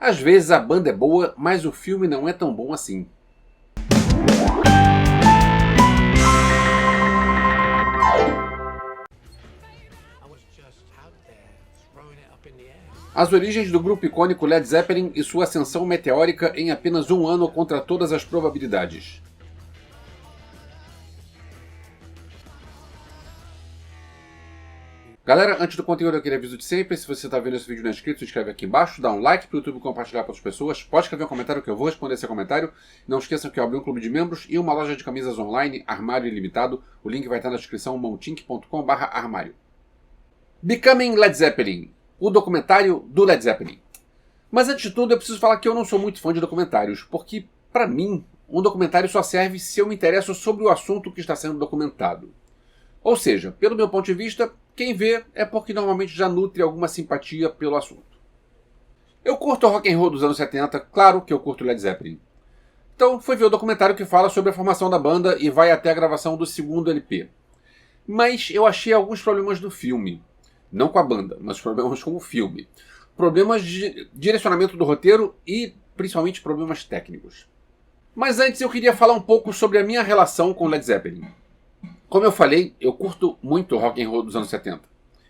Às vezes a banda é boa, mas o filme não é tão bom assim. As origens do grupo icônico Led Zeppelin e sua ascensão meteórica em apenas um ano contra todas as probabilidades. Galera, antes do conteúdo aquele aviso de sempre, se você está vendo esse vídeo não é inscrito, se inscreve aqui embaixo, dá um like para o YouTube compartilhar para outras pessoas, pode escrever um comentário que eu vou responder esse comentário. Não esqueçam que eu abri um clube de membros e uma loja de camisas online, Armário Ilimitado. O link vai estar na descrição, montink.com/armário. Becoming Led Zeppelin, o documentário do Led Zeppelin. Mas antes de tudo eu preciso falar que eu não sou muito fã de documentários, porque para mim um documentário só serve se eu me interesso sobre o assunto que está sendo documentado. Ou seja, pelo meu ponto de vista, quem vê é porque normalmente já nutre alguma simpatia pelo assunto. Eu curto o rock and roll dos anos 70, claro que eu curto Led Zeppelin. Então fui ver o documentário que fala sobre a formação da banda e vai até a gravação do segundo LP. Mas eu achei alguns problemas do filme. Não com a banda, mas problemas com o filme. Problemas de direcionamento do roteiro e principalmente problemas técnicos. Mas antes eu queria falar um pouco sobre a minha relação com Led Zeppelin. Como eu falei, eu curto muito o rock and roll dos anos 70.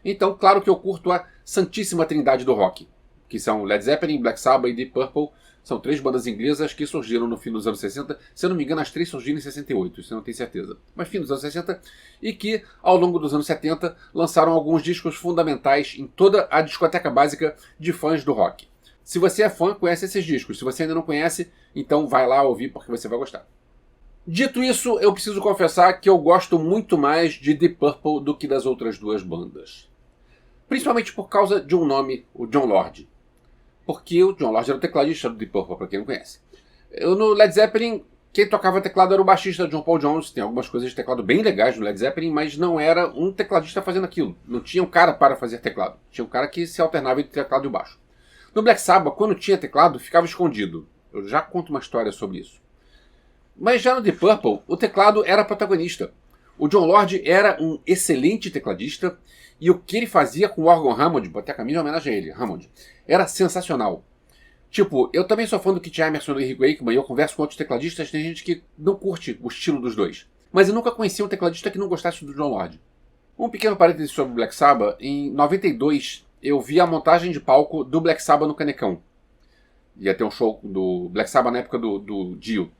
Então, claro que eu curto a santíssima trindade do rock, que são Led Zeppelin, Black Sabbath e Deep Purple. São três bandas inglesas que surgiram no fim dos anos 60. Se eu não me engano, as três surgiram em 68, isso eu não tenho certeza. Mas fim dos anos 60. E que, ao longo dos anos 70, lançaram alguns discos fundamentais em toda a discoteca básica de fãs do rock. Se você é fã, conhece esses discos. Se você ainda não conhece, então vai lá ouvir porque você vai gostar. Dito isso, eu preciso confessar que eu gosto muito mais de Deep Purple do que das outras duas bandas. Principalmente por causa de um nome, o Jon Lord. Porque o Jon Lord era o tecladista do Deep Purple, para quem não conhece. No Led Zeppelin, quem tocava teclado era o baixista John Paul Jones. Tem algumas coisas de teclado bem legais no Led Zeppelin, mas não era um tecladista fazendo aquilo. Não tinha um cara para fazer teclado. Tinha um cara que se alternava entre teclado e baixo. No Black Sabbath, quando tinha teclado, ficava escondido. Eu já conto uma história sobre isso. Mas já no Deep Purple, o teclado era protagonista. O Jon Lord era um excelente tecladista e o que ele fazia com o órgão Hammond, botei a camisa em homenagem a ele, Hammond, era sensacional. Tipo, eu também sou fã do Kit Emerson e do Rick Wakeman e eu converso com outros tecladistas, tem gente que não curte o estilo dos dois. Mas eu nunca conheci um tecladista que não gostasse do Jon Lord. Um pequeno parênteses sobre o Black Sabbath, em 92 eu vi a montagem de palco do Black Sabbath no Canecão. Ia ter um show do Black Sabbath na época do Dio.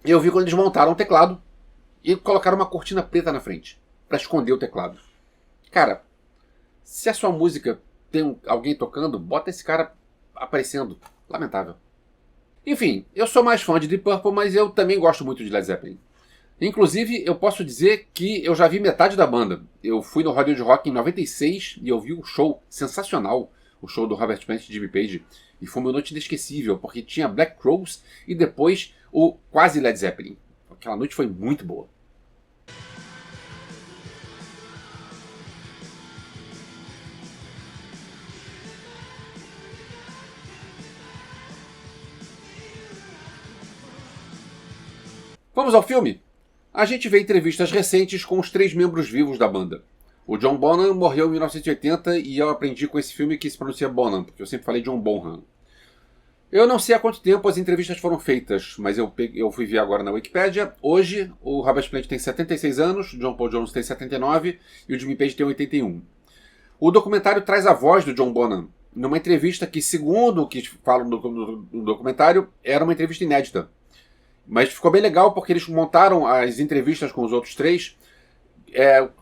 Eu vi quando eles montaram o teclado e colocaram uma cortina preta na frente para esconder o teclado. Cara, se a sua música tem alguém tocando, bota esse cara aparecendo. Lamentável. Enfim, eu sou mais fã de Deep Purple, mas eu também gosto muito de Led Zeppelin. Inclusive, eu posso dizer que eu já vi metade da banda. Eu fui no Hollywood Rock em 96 e eu vi um show sensacional. O show do Robert Plant e Jimmy Page. E foi uma noite inesquecível, porque tinha Black Crowes e depois o quase Led Zeppelin. Aquela noite foi muito boa. Vamos ao filme? A gente vê entrevistas recentes com os três membros vivos da banda. O John Bonham morreu em 1980 e eu aprendi com esse filme que se pronuncia Bonham, porque eu sempre falei John Bonham. Eu não sei há quanto tempo as entrevistas foram feitas, mas eu fui ver agora na Wikipédia. Hoje, o Robert Plant tem 76 anos, o John Paul Jones tem 79 e o Jimmy Page tem 81. O documentário traz a voz do John Bonham, numa entrevista que, segundo o que falam no documentário, era uma entrevista inédita. Mas ficou bem legal porque eles montaram as entrevistas com os outros três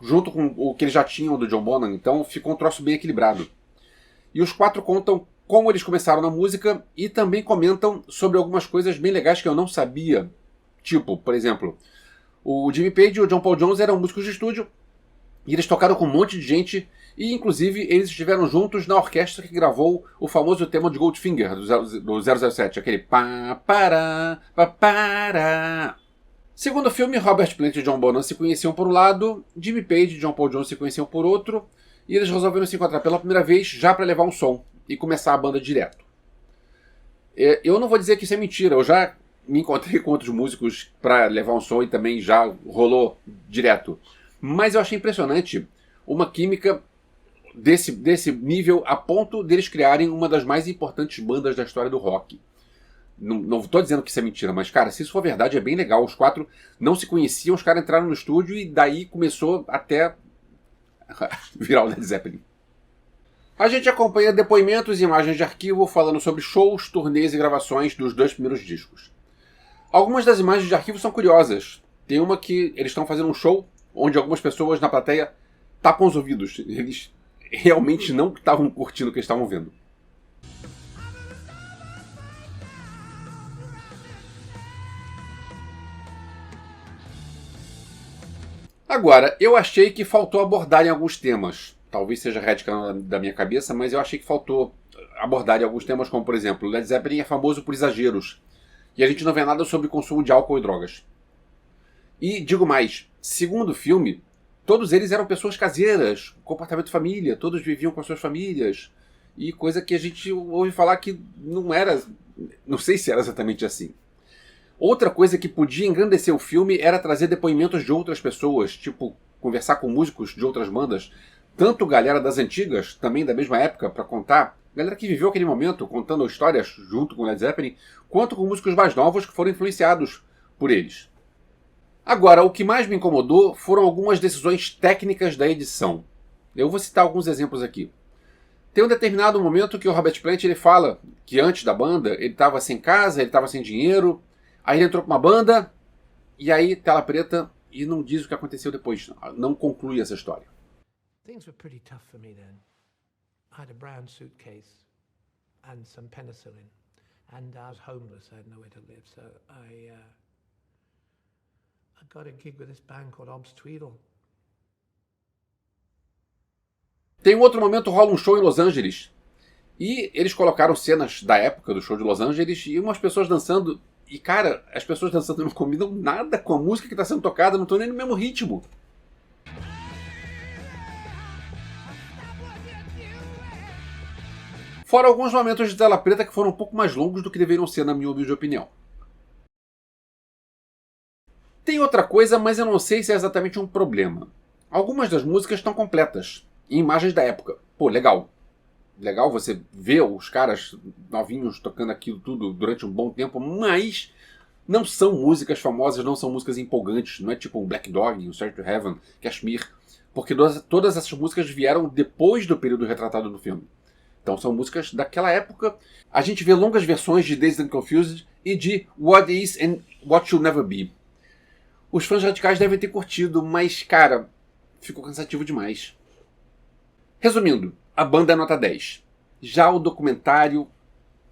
junto com o que eles já tinham do John Bonham, então ficou um troço bem equilibrado. E os quatro contam como eles começaram na música e também comentam sobre algumas coisas bem legais que eu não sabia. Tipo, por exemplo, o Jimmy Page e o John Paul Jones eram músicos de estúdio e eles tocaram com um monte de gente e inclusive eles estiveram juntos na orquestra que gravou o famoso tema de Goldfinger do 007, aquele pá, pará, pá, pará. Segundo o filme, Robert Plant e John Bonham se conheciam por um lado, Jimmy Page e John Paul Jones se conheciam por outro, e eles resolveram se encontrar pela primeira vez já para levar um som e começar a banda direto. Eu não vou dizer que isso é mentira, eu já me encontrei com outros músicos para levar um som e também já rolou direto. Mas eu achei impressionante uma química desse nível a ponto deles criarem uma das mais importantes bandas da história do rock. Não tô dizendo que isso é mentira, mas, cara, se isso for verdade, é bem legal. Os quatro não se conheciam, os caras entraram no estúdio e daí começou até virar o Led Zeppelin. A gente acompanha depoimentos e imagens de arquivo falando sobre shows, turnês e gravações dos 2 primeiros discos. Algumas das imagens de arquivo são curiosas. Tem uma que eles estão fazendo um show onde algumas pessoas na plateia tapam os ouvidos. Eles realmente não estavam curtindo o que eles estavam vendo. Agora, eu achei que faltou abordarem alguns temas. Talvez seja retcon da minha cabeça, mas eu achei que faltou abordarem alguns temas como, por exemplo, Led Zeppelin é famoso por exageros. E a gente não vê nada sobre consumo de álcool e drogas. E, digo mais, segundo o filme, todos eles eram pessoas caseiras, comportamento família, todos viviam com as suas famílias. E coisa que a gente ouve falar que não era... Não sei se era exatamente assim. Outra coisa que podia engrandecer o filme era trazer depoimentos de outras pessoas, tipo, conversar com músicos de outras bandas, tanto galera das antigas, também da mesma época, para contar, galera que viveu aquele momento, contando histórias junto com Led Zeppelin, quanto com músicos mais novos que foram influenciados por eles. Agora, o que mais me incomodou foram algumas decisões técnicas da edição. Eu vou citar alguns exemplos aqui. Tem um determinado momento que o Robert Plant ele fala que antes da banda ele estava sem casa, ele estava sem dinheiro. Aí ele entrou pra uma banda, e aí tela preta, e não diz o que aconteceu depois. Não conclui essa história. Things were pretty tough for me then. I had a brown suitcase and some penicillin, and I was homeless. I had nowhere to live, so I got a gig with this band called Obs Tweedle. Tem um outro momento, rola um show em Los Angeles, e eles colocaram cenas da época do show de Los Angeles, e umas pessoas dançando. E, cara, as pessoas dançando não combinam nada com a música que está sendo tocada, não estão nem no mesmo ritmo. Fora alguns momentos de tela preta que foram um pouco mais longos do que deveriam ser, na minha humilde opinião. Tem outra coisa, mas eu não sei se é exatamente um problema. Algumas das músicas estão completas, em imagens da época. Pô, legal. Legal você ver os caras novinhos tocando aquilo tudo durante um bom tempo, mas não são músicas famosas, não são músicas empolgantes, não é tipo um Black Dog, um Stairway to Heaven, Kashmir, porque todas essas músicas vieram depois do período retratado no filme. Então são músicas daquela época. A gente vê longas versões de Dazed and Confused e de What Is and What Should Never Be. Os fãs radicais devem ter curtido, mas, cara, ficou cansativo demais. Resumindo, a banda é nota 10. Já o documentário,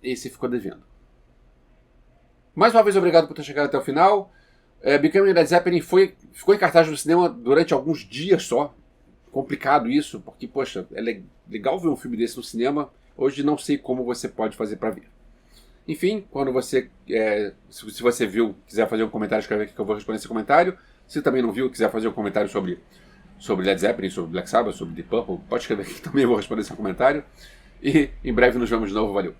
esse ficou devendo. Mais uma vez, obrigado por ter chegado até o final. Becoming Led Zeppelin ficou em cartaz no cinema durante alguns dias só. Complicado isso, porque, poxa, é legal ver um filme desse no cinema. Hoje não sei como você pode fazer para ver. Enfim, quando você, se você viu, quiser fazer um comentário, escreve aqui que eu vou responder esse comentário. Se também não viu, quiser fazer um comentário sobre Led Zeppelin, sobre Black Sabbath, sobre Deep Purple, pode escrever aqui também, eu vou responder seu comentário. E em breve nos vemos de novo, valeu!